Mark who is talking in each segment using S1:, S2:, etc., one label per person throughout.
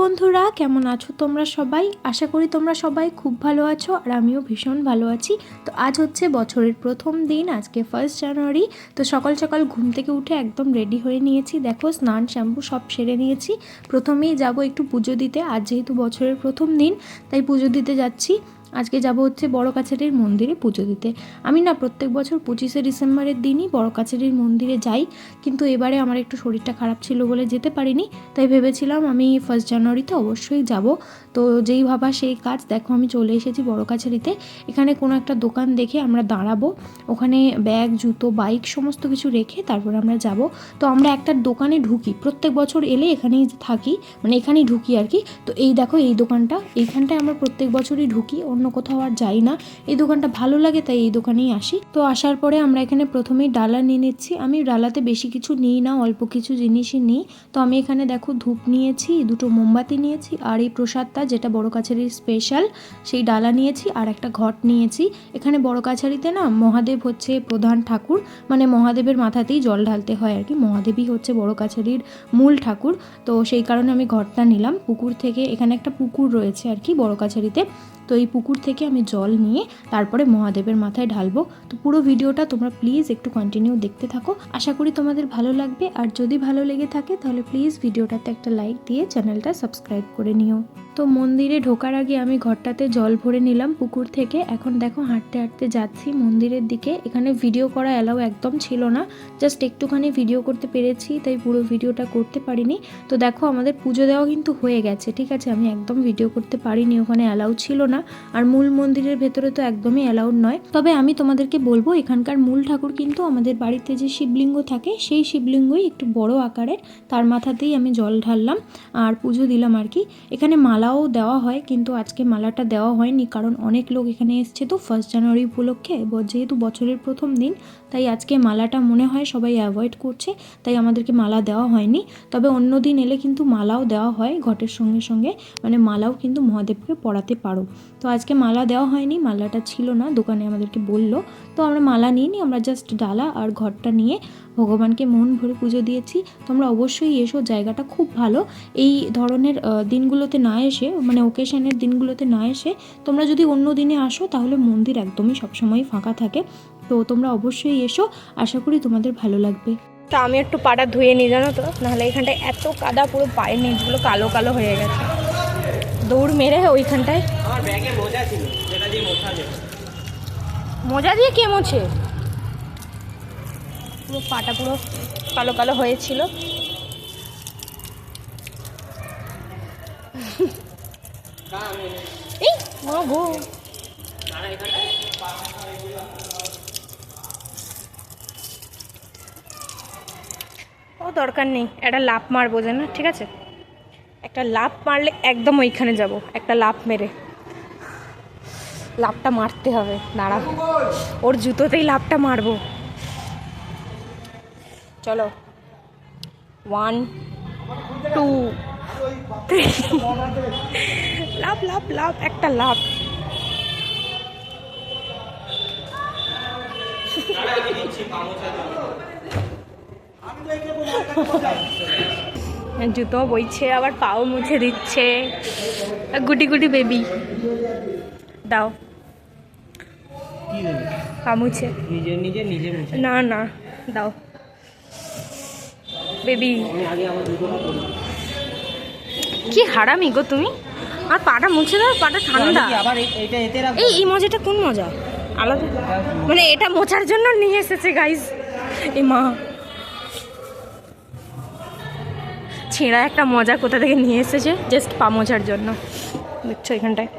S1: বন্ধুরা, কেমন আছো তোমরা সবাই? আশা করি তোমরা সবাই খুব ভালো আছো আর আমিও ভীষণ ভালো আছি। তো আজ হচ্ছে বছরের প্রথম দিন, আজকে 1 জানুয়ারি। তো সকাল সকাল ঘুম থেকে উঠে একদম রেডি হয়ে নিয়েছি, দেখো স্নান শ্যাম্পু সব সেরে নিয়েছি। প্রথমেই যাব একটু পুজো দিতে, আজ যেহেতু বছরের প্রথম দিন তাই পুজো দিতে যাচ্ছি। আজকে যাব হচ্ছে বড় কাছারির মন্দিরে পুজো দিতে। আমি না প্রত্যেক বছর 25শে ডিসেম্বরের দিনই বড় কাছারির মন্দিরে যাই, কিন্তু এবারে আমার একটু শরীরটা খারাপ ছিল বলে যেতে পারিনি। তাই ভেবেছিলাম আমি 1 জানুয়ারিতে অবশ্যই যাব। তো যেই ভাবা সেই কাজ, দেখো আমি চলে এসেছি বড় কাছারিতে। এখানে কোনো একটা দোকান দেখে আমরা দাঁড়াবো, ওখানে ব্যাগ, জুতো, বাইক সমস্ত কিছু রেখে তারপর আমরা যাব। তো আমরা একটা দোকানে ঢুকি, প্রত্যেক বছর এলে এখানেই থাকি, মানে এখানেই ঢুকি আর কি। তো এই দেখো এই দোকানটা, এইখানটায় আমরা প্রত্যেক বছরই ঢুকি, অন্য কোথাও আর যাই না। এই দোকানটা ভালো লাগে তাই এই দোকানেই আসি। তো আসার পরে আমরা এখানে প্রথমেই ডালা নিয়ে নিচ্ছি। আমি ডালাতে বেশি কিছু নিই না, অল্প কিছু জিনিসই নিই। তো আমি এখানে দেখো ধূপ নিয়েছি, দুটো মোমবাতি নিয়েছি, আর এই প্রসাদটা যেটা বড় কাছারির স্পেশাল সেই ডালা নিয়েছি, আর একটা ঘট নিয়েছি। এখানে বড় কাছারিতে না মহাদেব হচ্ছে প্রধান ঠাকুর, মানে মহাদেবের মাথাতেই জল ঢালতে হয় আর কি। মহাদেবই হচ্ছে বড় কাছারির মূল ঠাকুর। তো সেই কারণে আমি ঘটটা নিলাম পুকুর থেকে। এখানে একটা পুকুর রয়েছে আর কি বড় কাছারিতে, তো এই পুকুর থেকে আমি জল নিয়ে তারপরে মহাদেবের মাথায় ঢালবো। তো পুরো ভিডিওটা তোমরা প্লিজ একটু কন্টিনিউ দেখতে থাকো, আশা করি তোমাদের ভালো লাগবে। আর যদি ভালো লেগে থাকে তাহলে প্লিজ ভিডিওটাতে একটা লাইক দিয়ে চ্যানেলটা সাবস্ক্রাইব করে নিও। তো মন্দিরে ঢোকার আগে আমি ঘরটাতে জল ভরে নিলাম পুকুর থেকে। এখন দেখো হাঁটতে হাঁটতে যাচ্ছি মন্দিরের দিকে। এখানে ভিডিও করা অ্যালাউ একদম ছিল না, জাস্ট একটুখানি ভিডিও করতে পেরেছি, তাই পুরো ভিডিওটা করতে পারিনি। তো দেখো আমাদের পুজো দেওয়া কিন্তু হয়ে গেছে, ঠিক আছে। আমি একদম ভিডিও করতে পারিনি, ওখানে অ্যালাউ ছিল না। আর মূল মন্দিরের ভেতরে তো একদমই অ্যালাউড নয়। তবে আমি তোমাদেরকে বলবো এখানকার মূল ঠাকুর কিন্তু আমাদের বাড়িতে যে শিবলিঙ্গ থাকে সেই শিবলিঙ্গই একটু বড় আকারের, তার মাথাতেই আমি জল ঢাললাম আর পুজো দিলাম আর কি। এখানে মালাও দেওয়া হয়, কিন্তু আজকে মালাটা দেওয়া হয়নি, কারণ অনেক লোক এখানে এসছে তো 1 জানুয়ারি উপলক্ষে, যেহেতু বছরের প্রথম দিন, তাই আজকে মালাটা মনে হয় সবাই অ্যাভয়েড করছে, তাই আমাদেরকে মালা দেওয়া হয়নি। তবে অন্য দিন এলে কিন্তু মালাও দেওয়া হয় ঘটের সঙ্গে সঙ্গে, মানে মালাও কিন্তু মহাদেবকে পরাতে পারো। তো আজকে মালা দেওয়া হয়নি, মালাটা ছিল না, দোকানে আমাদেরকে বললো। তো আমরা মালা নিইনি, আমরা জাস্ট ডালা আর ঘরটা নিয়ে ভগবানকে মন ভরে পুজো দিয়েছি। তোমরা অবশ্যই এসো, জায়গাটা খুব ভালো। এই ধরনের দিনগুলোতে না এসে, মানে ওকেশনের দিনগুলোতে না এসে তোমরা যদি অন্য দিনে আসো তাহলে মন্দির একদমই সবসময় ফাঁকা থাকে। তো তোমরা অবশ্যই এসো, আশা করি তোমাদের ভালো লাগবে।
S2: তা আমি একটু পাটা ধুয়ে নিই, জানো তো, নাহলে এখানটায় এত কাদা, পুরো পায়ের নিচগুলো কালো কালো হয়ে গেছে। দৌড় মেরে ওইখানটায় আমার ব্যাগে মোজা ছিল, যেটা দিয়ে মোছা যায়। মোজা দিয়ে কে মোছে? পুরো পাটা পুরো কালো কালো হয়েছিল। এই মা গো, ও দরকার নেই, একটা লাফ মারবো জানো, ঠিক আছে? একটা লাফ মারলে একদম ওইখানে যাব, একটা লাফ মেরে লাফটা মারতে হবে। দাঁড়া, ওর জুতোতেই লাফটা মারবো। চলো, 1 2 3 লাফ লাফ লাফ, একটা লাফ। জুতো বইছে, আবার পাও মুছে দিচ্ছে। গুটি গুটি বেবি, দাও পা মুছে। না না, দাও বেবি। কি হারামি গো তুমি, আর পাটা মুছে দাও, পাটা ঠান্ডা। এই মজাটা কোন মজা? আলাদা, মানে এটা মোছার জন্য নিয়ে এসেছে গাইস। এ মা, ছেঁড়া একটা মজা কোথা থেকে নিয়ে এসেছে জাস্ট পা মোছার জন্য। দেখছো এখানটায়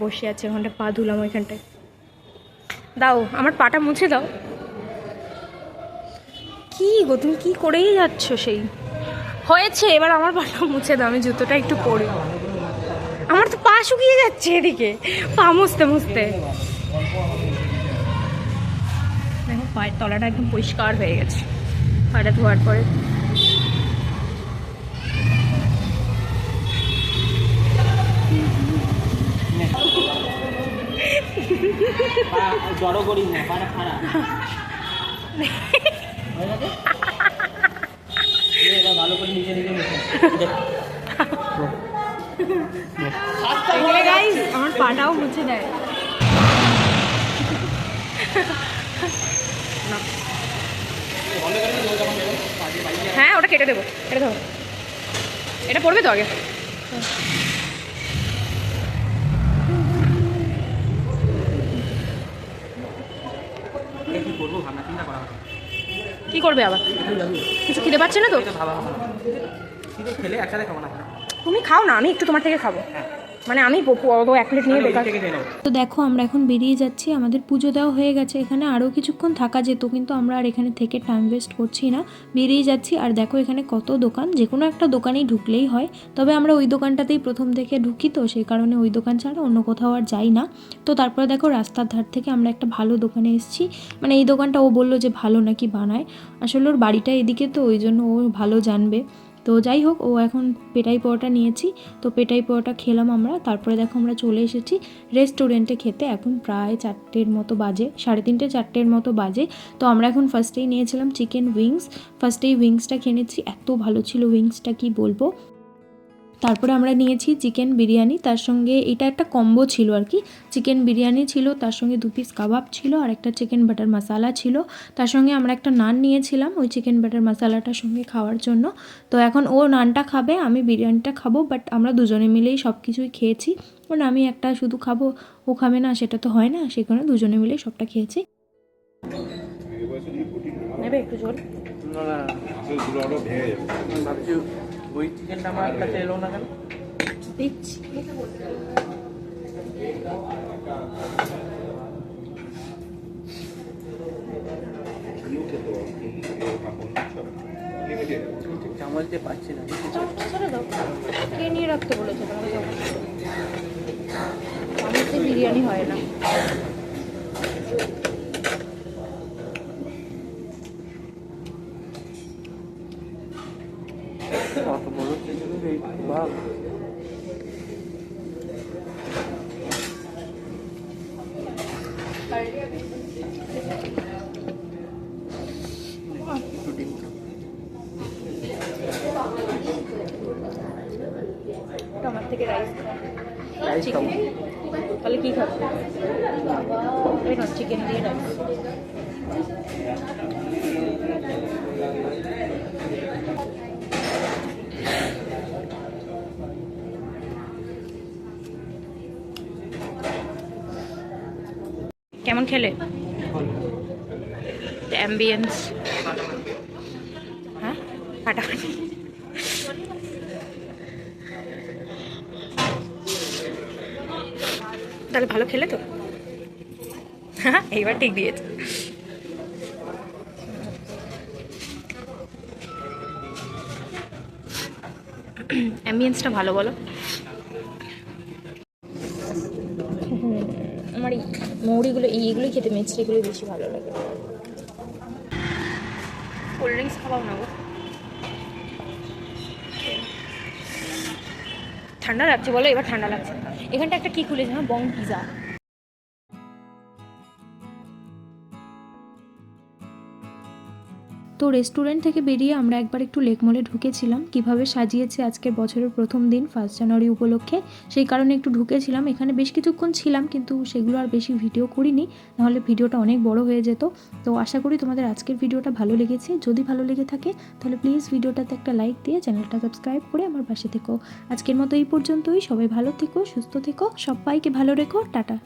S2: বসে আছে, ওখানটায় পা ধুলাম, ওইখানটায়। দাও আমার পাটা মুছে দাও। কি গো তুমি কি করেই যাচ্ছ? সেই হয়েছে, এবার আমার পাটা মুছে দাও, আমি জুতোটা একটু পরি। আমার তো পা শুকিয়ে যাচ্ছে এদিকে পা মুছতে মুছতে। দেখো পায়ের তলাটা একদম পরিষ্কার হয়ে গেছে পাটা ধোয়ার পরে।
S3: জড়ো করিস না, পাটা খারাপ। ভালো করে নিচে নিচে
S2: দেখলে গাইস আমার পাটাও মুছে দেয়। হ্যাঁ ওটা কেটে দেবো, এটা ধরো, এটা পড়বে তো আগে। কি করবে আবার? কিছু খিদে পাচ্ছে না তো? তুমি খাও না, আমি একটু তোমার থেকে খাবো, মানে আমি 1 প্লেট নিয়ে বেকার।
S1: তো দেখো আমরা এখন বেরিয়ে যাচ্ছি, আমাদের পুজো দেওয়া হয়ে গেছে, এখানে আরও কিছুক্ষণ থাকা যেত কিন্তু আমরা আর এখানে থেকে টাইম ওয়েস্ট করছি না, বেরিয়ে যাচ্ছি। আর দেখো এখানে কত দোকান, যে কোনো একটা দোকানেই ঢুকলেই হয়, তবে আমরা ওই দোকানটাতেই প্রথম থেকে ঢুকি তো সেই কারণে ওই দোকান ছাড়া অন্য কোথাও আর যাই না। তো তারপরে দেখো রাস্তার ধার থেকে আমরা একটা ভালো দোকানে এসেছি, মানে এই দোকানটা ও বললো যে ভালো নাকি বানায়, আসলে ওর বাড়িটা এদিকে তো ওই জন্য ও ভালো জানবে। তো যাই হোক, ও এখন পেটাই পরোটা নিয়েছি, তো পেটাই পরোটা খেলাম আমরা। তারপরে দেখো আমরা চলে এসেছি রেস্টুরেন্টে খেতে, এখন প্রায় 4টের মতো বাজে, 3:30 4টের মতো বাজে। তো আমরা এখন ফার্স্টেই নিয়েছিলাম চিকেন উইংস, ফার্স্টেই উইংসটা খেয়ে নিচ্ছি, এত ভালো ছিল উইংসটা কি বলবো। তারপরে আমরা নিয়েছি চিকেন বিরিয়ানি, তার সঙ্গে এটা একটা কম্বো ছিল আর কি, চিকেন বিরিয়ানি ছিল, তার সঙ্গে 2 পিস কাবাব ছিল, আর একটা চিকেন বাটার মশালা ছিল, তার সঙ্গে আমরা একটা নান নিয়েছিলাম ওই চিকেন বাটার মশালাটার সঙ্গে খাওয়ার জন্য। তো এখন ও নানটা খাবে, আমি বিরিয়ানিটা খাবো, বাট আমরা দুজনে মিলেই সব কিছুই খেয়েছি, কারণ আমি একটা শুধু খাবো ও খাবে না সেটা তো হয় না, সেই কারণে দুজনে মিলেই সবটা খেয়েছি।
S2: নেবে একটু জল?
S3: ভাবছি ওই চিকেনটা আমার কাছে এলো না কেন?
S2: দিচ্ছি।
S3: চামচ দিয়ে পাচ্ছি না।
S2: চামচটা ছেড়ে দাও, কে নিয়ে রাখতে বলেছে তোমাকে? চামচে বিরিয়ানি হয় না।
S3: কত বড় চিকেন রে বাবা!
S2: আমার থেকে রাইস
S3: রাইস খাবো।
S2: তাহলে কি খাবো? এই না, চিকেন দিয়ে রাইস। কেমন খেলে? অ্যাম্বিয়েন্স হ্যাঁ ফাটাফাটি। তাহলে ভালো খেলে তো? হ্যাঁ এইবার ঠিক দিয়েছে। অ্যাম্বিয়েন্সটা ভালো বলো। আমার এই মৌরিগুলো এইগুলোই খেতে, মিষ্টিগুলোই বেশি ভালো লাগে। কোল্ড ড্রিঙ্কস খাওয়াও না গো, ঠান্ডা লাগছে বলো? এবার ঠান্ডা লাগছে। এখানটা একটা কি খুলেছে না, বং পিজা।
S1: তো রেস্টুরেন্ট থেকে বেরিয়ে আমরা একবার একটু লেক মলে ঢুকেছিলাম, কিভাবে সাজিয়েছে আজকের বছরের প্রথম দিন 1 জানুয়ারি উপলক্ষে, সেই কারণে একটু ঢুকেছিলাম। এখানে বেশ কিছুক্ষণ ছিলাম কিন্তু সেগুলো আর বেশি ভিডিও করিনি, নাহলে ভিডিওটা অনেক বড় হয়ে যেত। তো আশা করি তোমাদের আজকের ভিডিওটা ভালো লেগেছে, যদি ভালো লেগে থাকে তাহলে প্লিজ ভিডিওটাতে একটা লাইক দিয়ে চ্যানেলটা সাবস্ক্রাইব করে আমার পাশে থেকো। আজকের মতো এই পর্যন্তই, সবাই ভালো থেকো, সুস্থ থেকো, সবাইকে ভালো রেখো, টাটা।